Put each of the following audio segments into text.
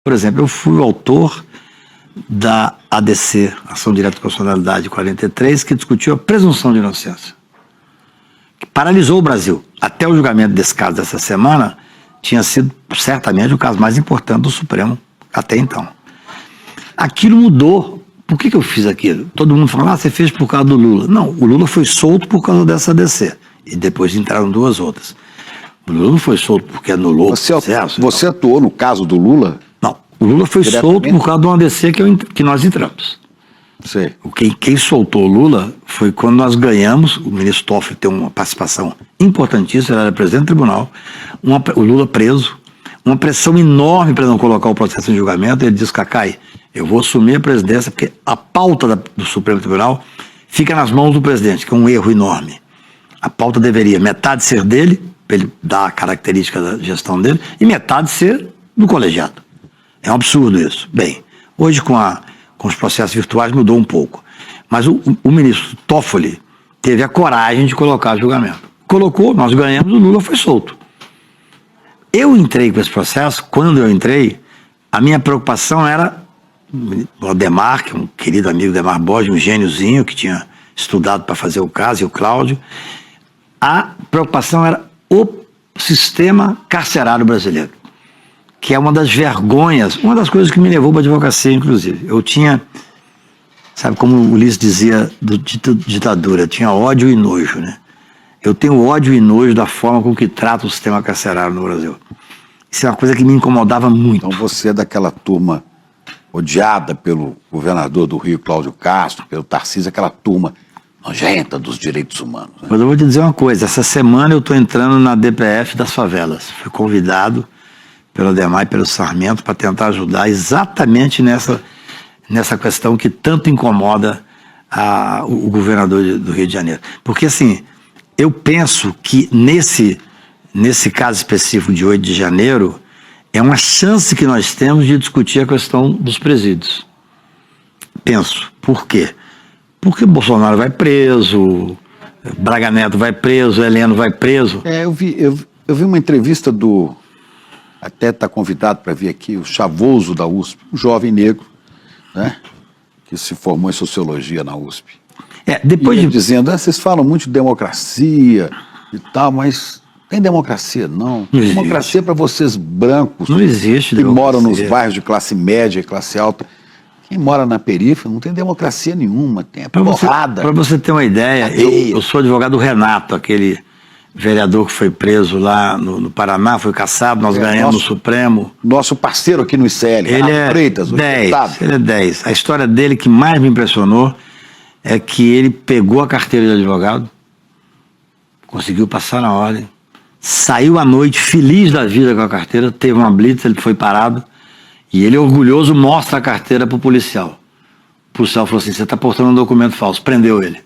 Por exemplo, eu fui o autor da ADC, Ação Direta de Constitucionalidade 43, que discutiu a presunção de inocência, que paralisou o Brasil. Até o julgamento desse caso dessa semana tinha sido certamente o caso mais importante do Supremo até então. Aquilo mudou. Por que eu fiz aquilo? Todo mundo fala, você fez por causa do Lula. Não, o Lula foi solto por causa dessa ADC. E depois entraram duas outras. O Lula não foi solto porque anulou o processo. Você atuou no caso do Lula? Não, o Lula foi solto por causa de uma ADC que nós entramos. Sim. Quem soltou o Lula foi quando nós ganhamos, o ministro Toffoli tem uma participação importantíssima, ele era presidente do tribunal, o Lula preso, uma pressão enorme para não colocar o processo em julgamento. Ele disse, Cacai, eu vou assumir a presidência porque a pauta do Supremo Tribunal fica nas mãos do presidente, que é um erro enorme. A pauta deveria metade ser dele, para ele dar a característica da gestão dele, e metade ser do colegiado. É um absurdo isso. Bem, hoje com os processos virtuais mudou um pouco. Mas o ministro Toffoli teve a coragem de colocar julgamento. Colocou, nós ganhamos, o Lula foi solto. Eu entrei com esse processo, quando eu entrei, a minha preocupação era o Ademar, que é um querido amigo do Ademar Borges, um gêniozinho que tinha estudado para fazer o caso, e o Cláudio. A preocupação era o sistema carcerário brasileiro, que é uma das vergonhas, uma das coisas que me levou para a advocacia, inclusive. Eu tinha, sabe como o Ulisses dizia do ditadura, eu tinha ódio e nojo, né? Eu tenho ódio e nojo da forma com que trata o sistema carcerário no Brasil. Isso é uma coisa que me incomodava muito. Então você é daquela turma odiada pelo governador do Rio, Cláudio Castro, pelo Tarcísio, aquela turma nojenta dos direitos humanos. Né? Mas eu vou te dizer uma coisa, essa semana eu estou entrando na DPF das favelas. Fui convidado pelo Ademar e pelo Sarmento para tentar ajudar exatamente nessa questão que tanto incomoda o governador do Rio de Janeiro. Porque assim, eu penso que nesse caso específico de 8 de janeiro, é uma chance que nós temos de discutir a questão dos presídios. Penso. Por quê? Porque Bolsonaro vai preso, Braga Neto vai preso, Heleno vai preso. Eu vi uma entrevista até está convidado para vir aqui, o Chavoso da USP, um jovem negro, né, que se formou em Sociologia na USP. Dizendo, vocês falam muito de democracia e tal, mas tem democracia não. Não democracia para vocês brancos. Não existe que moram nos bairros de classe média e classe alta. Quem mora na periferia não tem democracia nenhuma, tem porrada. Para você ter uma ideia, eu sou advogado do Renato, aquele vereador que foi preso lá no Paraná, foi caçado, nós ganhamos no Supremo. Nosso parceiro aqui no ICL, ele é Freitas, 10, ele é 10. A história dele que mais me impressionou é que ele pegou a carteira de advogado, conseguiu passar na ordem, saiu à noite feliz da vida com a carteira, teve uma blitz, ele foi parado, e ele, orgulhoso, mostra a carteira para o policial. O policial falou assim, você está portando um documento falso, prendeu ele.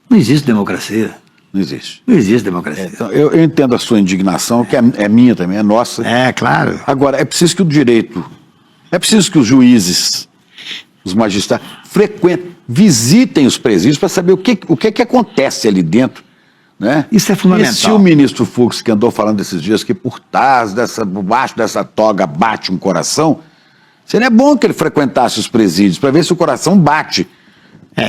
Não existe democracia. Não existe. Não existe democracia. Então, eu entendo a sua indignação, que é minha também, é nossa. É, claro. Agora, é preciso que o direito, é preciso que os juízes, os magistrados, visitem os presídios para saber o que acontece ali dentro. Né? Isso é fundamental. E se o ministro Fux, que andou falando esses dias que por baixo dessa toga bate um coração, seria bom que ele frequentasse os presídios para ver se o coração bate.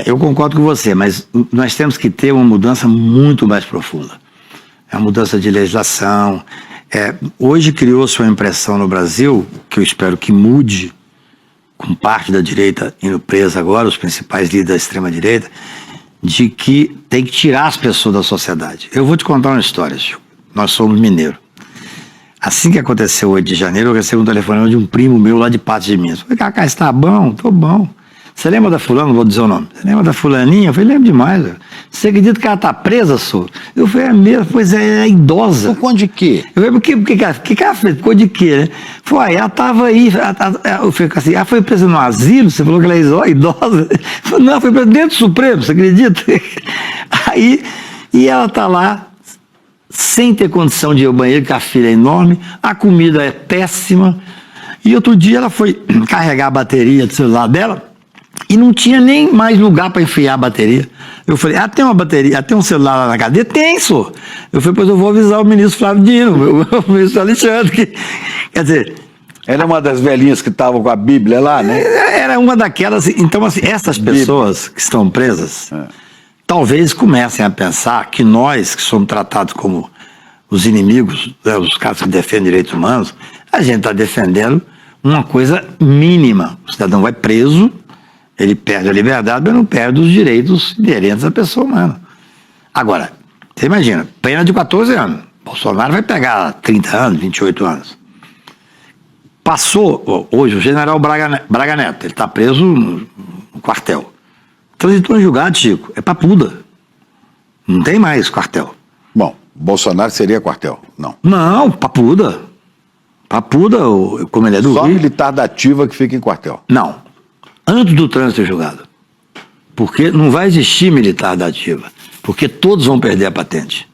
Eu concordo com você, mas nós temos que ter uma mudança muito mais profunda. É uma mudança de legislação. Hoje criou-se uma impressão no Brasil, que eu espero que mude, com parte da direita indo presa agora, os principais líderes da extrema-direita, de que tem que tirar as pessoas da sociedade. Eu vou te contar uma história, Chico. Nós somos mineiros. Assim que aconteceu o 8 de janeiro, eu recebi um telefonema de um primo meu lá de Patos de Minas. Eu falei, Cacá, está bom? Tô bom. Você lembra da fulana? Não vou dizer o nome. Você lembra da fulaninha? Eu falei, lembro demais. Velho. Você acredita que ela está presa, senhor? Eu falei, é mesmo? Pois é idosa. Por conta de quê? Eu falei, por que ela fez? Por conta de quê, né? Foi, ela estava aí, eu falei assim, ela foi presa no asilo, você falou que ela é idosa? Eu falei, não, foi presa dentro do Supremo, você acredita? Aí, e ela está lá, sem ter condição de ir ao banheiro, porque a filha é enorme, a comida é péssima, e outro dia ela foi carregar a bateria do celular dela, e não tinha nem mais lugar para enfiar a bateria. Eu falei, tem uma bateria, tem um celular lá na cadeia? Tem, senhor. Eu falei, pois eu vou avisar o ministro Flávio Dino, o ministro Alexandre. Quer dizer, Ela é uma das velhinhas que estavam com a Bíblia lá, né? Era uma daquelas. Então, assim, essas pessoas que estão presas, talvez comecem a pensar que nós, que somos tratados como os inimigos, né, os caras que defendem direitos humanos, a gente está defendendo uma coisa mínima. O cidadão vai preso, ele perde a liberdade, mas não perde os direitos inerentes à pessoa humana. Agora, você imagina, pena de 14 anos. Bolsonaro vai pegar 30 anos, 28 anos. Passou, hoje, o general Braga Neto, ele está preso no quartel. Transitou em julgado, Chico, é papuda. Não tem mais quartel. Bom, Bolsonaro seria quartel, não. Não, papuda. Papuda, como ele é do Só Rio. militar da ativa que fica em quartel. Não, antes do trânsito em julgado. Porque não vai existir militar da ativa. Porque todos vão perder a patente.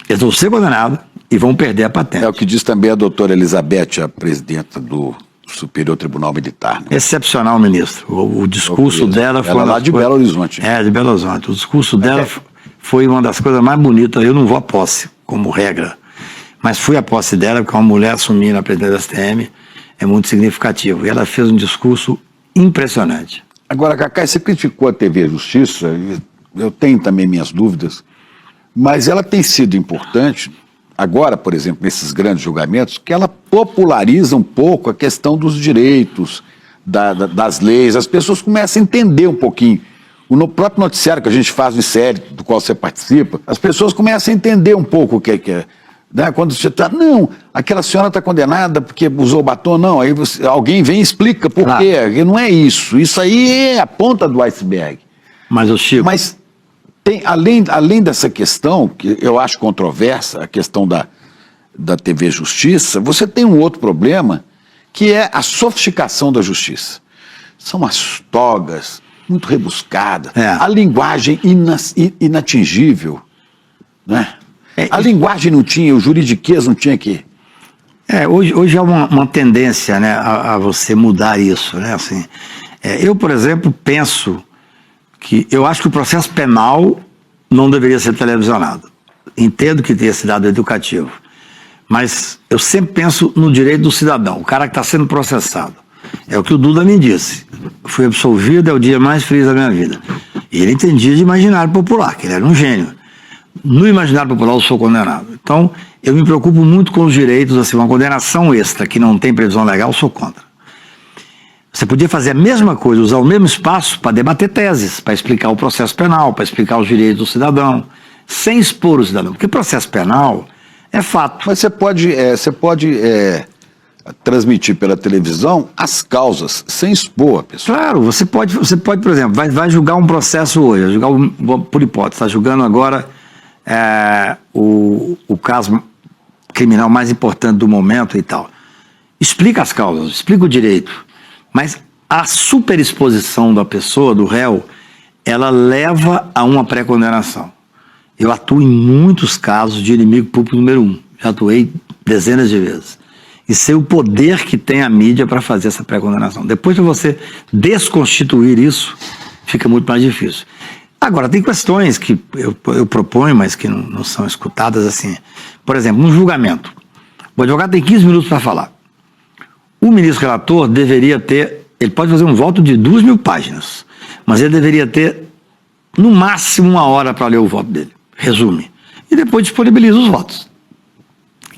Eles vão ser condenados e vão perder a patente. É o que diz também a doutora Elizabeth, a presidenta do Superior Tribunal Militar. Né? Excepcional, ministro. O discurso dela foi... Ela lá de Belo Horizonte. É, de Belo Horizonte. O discurso dela foi uma das coisas mais bonitas. Eu não vou à posse, como regra. Mas fui à posse dela, porque uma mulher assumir na presidência da STM é muito significativo. E ela fez um discurso impressionante. Agora, Cacá, você criticou a TV Justiça, eu tenho também minhas dúvidas, mas ela tem sido importante, agora, por exemplo, nesses grandes julgamentos, que ela populariza um pouco a questão dos direitos, das leis, as pessoas começam a entender um pouquinho. No próprio noticiário que a gente faz, o série do qual você participa, as pessoas começam a entender um pouco o que é. Né? Quando você está, não, aquela senhora está condenada porque usou batom, não, aí alguém vem e explica por quê, que não é isso, isso aí é a ponta do iceberg. Mas, o Chico... Mas tem, além dessa questão, que eu acho controversa, a questão da TV Justiça, você tem um outro problema, que é a sofisticação da justiça. São as togas muito rebuscadas, a linguagem inatingível, né? A linguagem não tinha, o juridiquês não tinha que... Hoje há uma tendência, né, a você mudar isso, né, assim. Eu, por exemplo, penso que eu acho que o processo penal não deveria ser televisionado. Entendo que tenha esse dado educativo, mas eu sempre penso no direito do cidadão, o cara que está sendo processado. É o que o Duda me disse. Fui absolvido, é o dia mais feliz da minha vida. E ele entendia de imaginário popular, que ele era um gênio. No imaginário popular eu sou condenado. Então, eu me preocupo muito com os direitos, assim, uma condenação extra que não tem previsão legal, eu sou contra. Você podia fazer a mesma coisa, usar o mesmo espaço para debater teses, para explicar o processo penal, para explicar os direitos do cidadão, sem expor o cidadão. Porque processo penal é fato. Mas você pode transmitir pela televisão as causas, sem expor a pessoa. Claro, você pode, por exemplo, vai julgar um processo hoje, por hipótese, está julgando agora o caso criminal mais importante do momento e tal. Explica as causas, explica o direito. Mas a superexposição da pessoa, do réu, ela leva a uma pré-condenação. Eu atuo em muitos casos de inimigo público número 1. Já atuei dezenas de vezes. E sei o poder que tem a mídia para fazer essa pré-condenação. Depois de você desconstituir isso, fica muito mais difícil. Agora, tem questões que eu proponho, mas que não são escutadas assim. Por exemplo, um julgamento. O advogado tem 15 minutos para falar. O ministro relator deveria ter, ele pode fazer um voto de 2.000 páginas, mas ele deveria ter, no máximo, 1 hora para ler o voto dele. Resume. E depois disponibiliza os votos.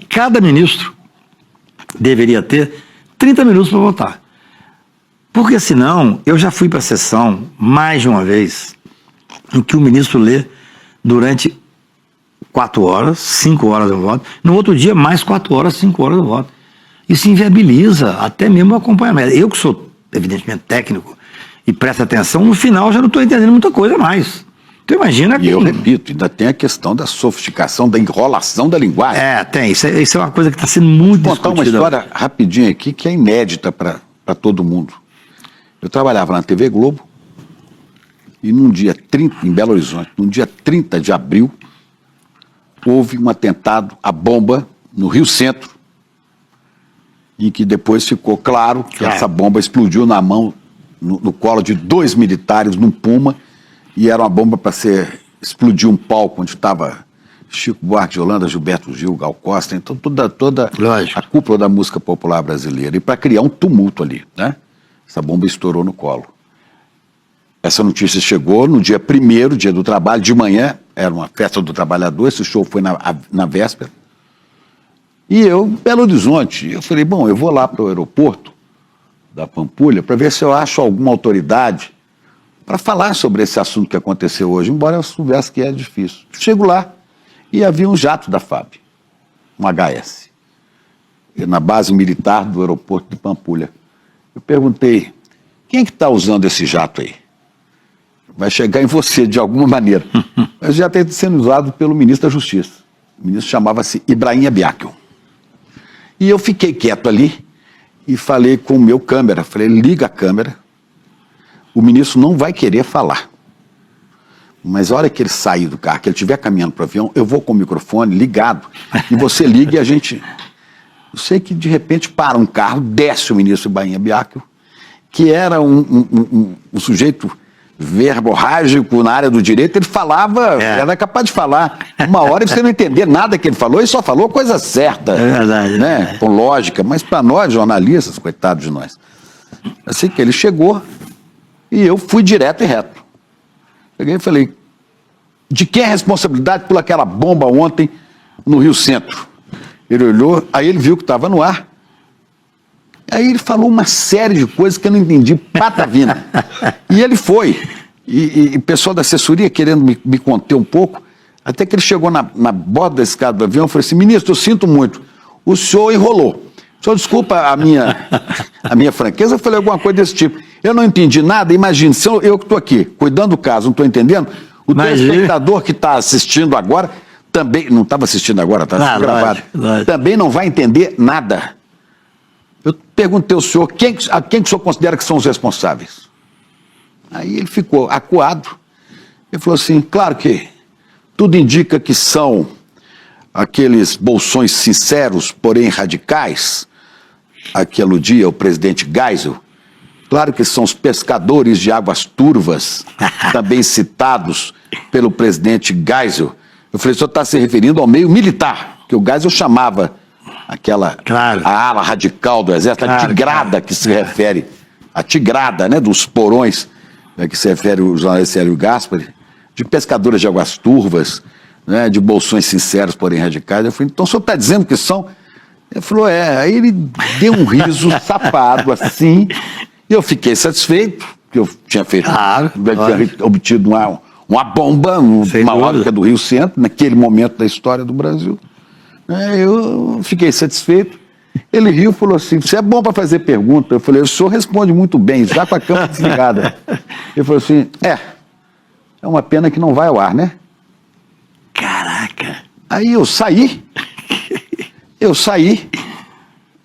Cada ministro deveria ter 30 minutos para votar. Porque senão, eu já fui para a sessão mais de uma vez, em que o ministro lê durante 4 horas, 5 horas do voto, no outro dia mais 4 horas, 5 horas do voto. Isso inviabiliza até mesmo o acompanhamento. Eu que sou, evidentemente, técnico e presto atenção, no final já não estou entendendo muita coisa mais. Então imagina que... E eu repito, ainda tem a questão da sofisticação, da enrolação da linguagem. Tem. Isso é uma coisa que está sendo muito discutida. Vou contar uma história rapidinho aqui que é inédita para todo mundo. Eu trabalhava na TV Globo e num dia 30, em Belo Horizonte, num dia 30 de abril, houve um atentado à bomba no Rio Centro, em que depois ficou claro que essa bomba explodiu na mão, no colo de 2 militares, num Puma, e era uma bomba para explodir um palco onde estava Chico Buarque de Holanda, Gilberto Gil, Gal Costa, então toda Lógico. a cúpula da música popular brasileira. E para criar um tumulto ali, né? Essa bomba estourou no colo. Essa notícia chegou no dia 1º, dia do trabalho, de manhã, era uma festa do trabalhador, esse show foi na véspera. E eu, Belo Horizonte, eu falei, bom, eu vou lá para o aeroporto da Pampulha para ver se eu acho alguma autoridade para falar sobre esse assunto que aconteceu hoje, embora eu soubesse que é difícil. Chego lá e havia um jato da FAB, um HS, na base militar do aeroporto de Pampulha. Eu perguntei, quem é que está usando esse jato aí? Vai chegar em você de alguma maneira. Mas já está sendo usado pelo ministro da Justiça. O ministro chamava-se Ibrahim Abiakel. E eu fiquei quieto ali e falei com o meu câmera. Falei, liga a câmera. O ministro não vai querer falar. Mas a hora que ele sair do carro, que ele estiver caminhando para o avião, eu vou com o microfone ligado. E você liga e a gente... Eu sei que de repente para um carro, desce o ministro Ibrahim Abiakel, que era um sujeito verborrágico na área do direito. Ele falava, era capaz de falar uma hora e você não entender nada que ele falou, e só falou coisa certa. É verdade. Né? Com lógica, mas para nós, jornalistas, coitados de nós. Assim que ele chegou, e eu fui direto e reto. Peguei e falei, de quem é a responsabilidade por aquela bomba ontem no Rio Centro? Ele olhou, aí ele viu que estava no ar. Aí ele falou uma série de coisas que eu não entendi, patavina. E ele foi. E o pessoal da assessoria querendo me conter um pouco, até que ele chegou na borda da escada do avião e falou assim, ministro, eu sinto muito, o senhor enrolou. O senhor desculpa a minha franqueza, eu falei alguma coisa desse tipo. Eu não entendi nada, imagine, se eu que estou aqui, cuidando do caso, não estou entendendo, o telespectador que está assistindo agora, também, não estava assistindo agora, está gravado, lógico. Também não vai entender nada. Eu perguntei ao senhor, a quem que o senhor considera que são os responsáveis? Aí ele ficou acuado. Ele falou assim, claro que tudo indica que são aqueles bolsões sinceros, porém radicais, a que aludia o presidente Geisel. Claro que são os pescadores de águas turvas, também citados pelo presidente Geisel. Eu falei, o senhor está se referindo ao meio militar, que o Geisel chamava aquela a ala radical do exército, a tigrada que se refere, a tigrada, né, dos porões, né, que se refere o jornalista Hélio Gaspari, de pescadores de águas turvas, né, de bolsões sinceros, porém radicais. Eu falei, então o senhor está dizendo que são? Ele falou, aí ele deu um riso safado assim, e eu fiquei satisfeito, que eu tinha feito, tinha obtido uma bomba maior que a do Rio Centro, naquele momento da história do Brasil. Eu fiquei satisfeito. Ele riu e falou assim, você é bom para fazer pergunta. Eu falei, o senhor responde muito bem, já com a câmera desligada. Ele falou assim, é uma pena que não vai ao ar, né? Caraca! Aí eu saí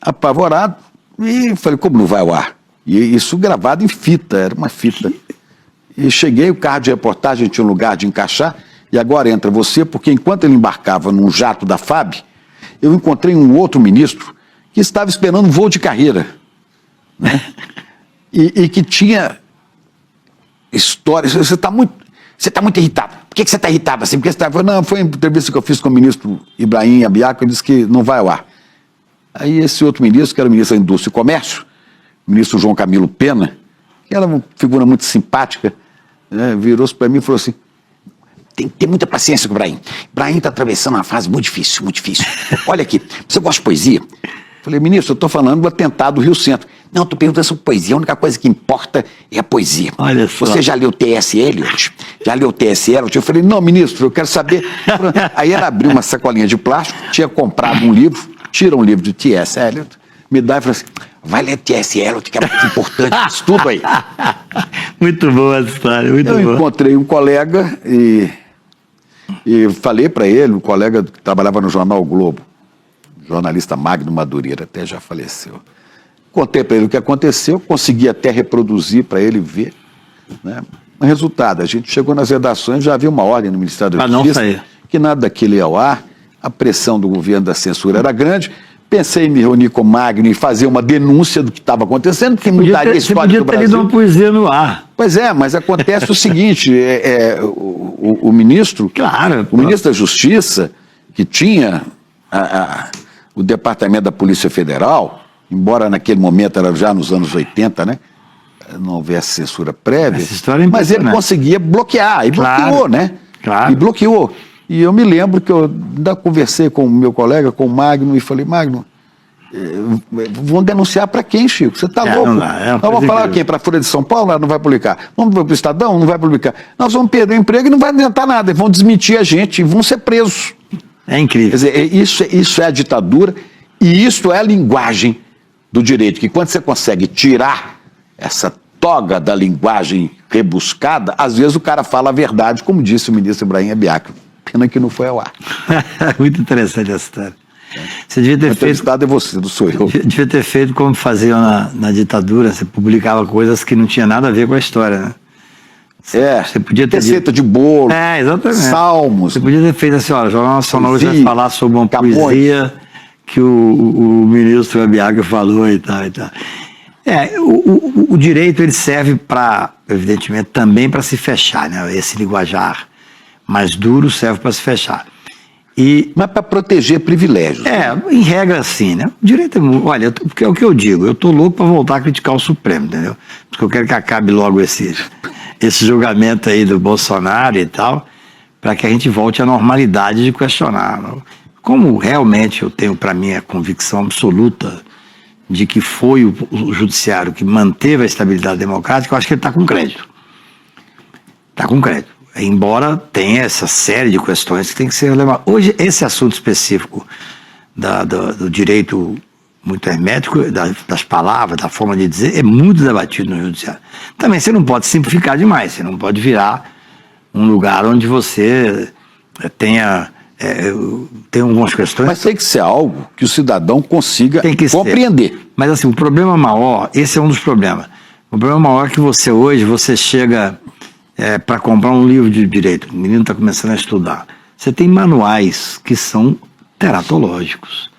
apavorado, e falei, como não vai ao ar? E isso gravado em fita, era uma fita. E cheguei, o carro de reportagem tinha um lugar de encaixar, e agora entra você, porque enquanto ele embarcava num jato da FAB, eu encontrei um outro ministro que estava esperando um voo de carreira, né? e que tinha histórias. Você está muito irritado. Por que você está irritado assim? Porque você tá... Não, foi uma entrevista que eu fiz com o ministro Ibrahim Abiakel, ele disse que não vai ao ar. Aí esse outro ministro, que era o ministro da Indústria e Comércio, o ministro João Camilo Pena, que era uma figura muito simpática, né, virou-se para mim e falou assim, tem que ter muita paciência com o Ibrahim. Ibrahim está atravessando uma fase muito difícil, muito difícil. Olha aqui, você gosta de poesia? Falei, ministro, eu estou falando do atentado do Rio Centro. Não, estou perguntando sobre poesia, a única coisa que importa é a poesia. Olha só. Você já leu T.S. Eliot? Já leu T.S. Eliot? Eu falei, não, ministro, eu quero saber. Aí ela abriu uma sacolinha de plástico, tinha comprado um livro, tira um livro de T.S. Eliot, me dá e fala assim, vai ler T.S. Eliot, que é muito importante isso tudo aí. Muito boa essa história, muito boa. Eu encontrei um colega e falei para ele, um colega que trabalhava no jornal o Globo, jornalista Magno Madureira, até já faleceu. Contei para ele o que aconteceu, consegui até reproduzir para ele ver, né? O resultado, a gente chegou nas redações, já havia uma ordem no Ministério da Justiça que nada daquilo ia ao ar, a pressão do governo da censura era grande. Pensei em me reunir com o Magno e fazer uma denúncia do que estava acontecendo, porque mudaria a história do Brasil. Você podia ter lido uma poesia no ar. Pois é, mas acontece o seguinte, o ministro, Claro. o ministro da Justiça, que tinha o Departamento da Polícia Federal, embora naquele momento era já nos anos 80, né? Não houvesse censura prévia, Essa história é mas ele impressionante. conseguia bloquear, e Claro, bloqueou, né? claro. E bloqueou. E eu me lembro que eu ainda conversei com o meu colega, com o Magno, e falei, Magno, vão denunciar para quem, Chico? Você está louco? Não dá, Nós vamos falar quem? Para a Folha de São Paulo? Ela não vai publicar. Vamos para o Estadão? Não vai publicar. Nós vamos perder o emprego e não vai adiantar nada. Vão desmentir a gente e vão ser presos. É incrível. Quer dizer, isso é a ditadura e isso é a linguagem do direito. Que quando você consegue tirar essa toga da linguagem rebuscada, às vezes o cara fala a verdade, como disse o ministro Ibrahim Abiaca. Pena que não foi ao ar. Muito interessante essa história. Você devia ter O feito. entrevistado é você, não sou eu. Devia ter feito como faziam na ditadura, você publicava coisas que não tinha nada a ver com a história, né? Você podia ter receita de bolo, exatamente. salmos. Você podia ter feito assim, olha, o Jornal Nacional hoje vai Poesia, falar sobre uma Camões. poesia que o ministro Abiaga falou e tal e tal. O direito ele serve para, evidentemente, também para se fechar, né? Esse linguajar mais duro serve para se fechar. Mas para proteger privilégios. Em regra, sim, né? O direito olha, porque é o que eu digo, eu tô louco para voltar a criticar o Supremo, entendeu? Porque eu quero que acabe logo esse julgamento aí do Bolsonaro e tal, para que a gente volte à normalidade de questionar. Como realmente eu tenho para mim a convicção absoluta de que foi o judiciário que manteve a estabilidade democrática, eu acho que ele está com crédito. Está com crédito. Embora tenha essa série de questões que tem que ser levadas. Hoje, esse assunto específico do direito muito hermético, das palavras, da forma de dizer, é muito debatido no judiciário. Também você não pode simplificar demais, você não pode virar um lugar onde você tem algumas questões. Mas tem que ser algo que o cidadão consiga compreender. Mas assim, o problema maior, esse é um dos problemas. O problema maior é que você chega para comprar um livro de direito, o menino está começando a estudar. Você tem manuais que são teratológicos.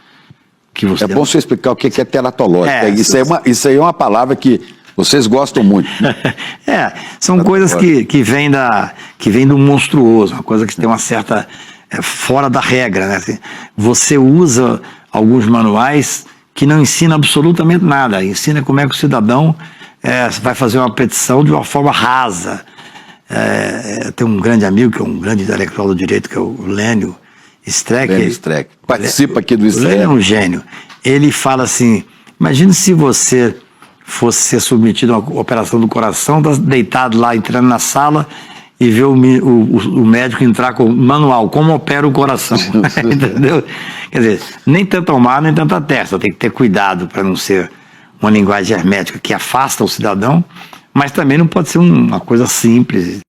É bom você explicar o que é teratológico. Isso aí é uma palavra que vocês gostam muito. São coisas que vêm do monstruoso, uma coisa que tem uma certa... fora da regra, né? Assim, você usa alguns manuais que não ensinam absolutamente nada, ensina como é que o cidadão vai fazer uma petição de uma forma rasa. Tem um grande amigo, que é um grande intelectual do direito, que é o Lênio Streck. Lênio Streck. Participa aqui do Streck. O Lênio é um gênio. Ele fala assim, imagine se você fosse ser submetido a uma operação do coração, tá deitado lá, entrando na sala e ver o médico entrar com o manual, como opera o coração. Entendeu? Quer dizer, nem tanto ao mar, nem tanto à testa. Tem que ter cuidado para não ser uma linguagem hermética que afasta o cidadão, mas também não pode ser uma coisa simples.